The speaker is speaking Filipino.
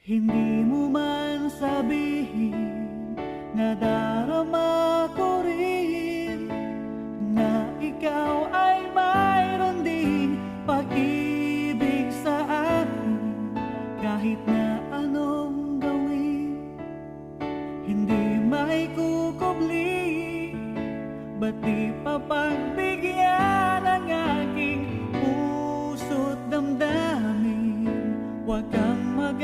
Hindi mo man sabihin, nadarama ko rin na ikaw ay mayroon ding pag-ibig sa akin. Kahit na anong gawin, hindi maikukubli. Ba't di papagbigyan ang aking puso't damdamin? Huwag kang mag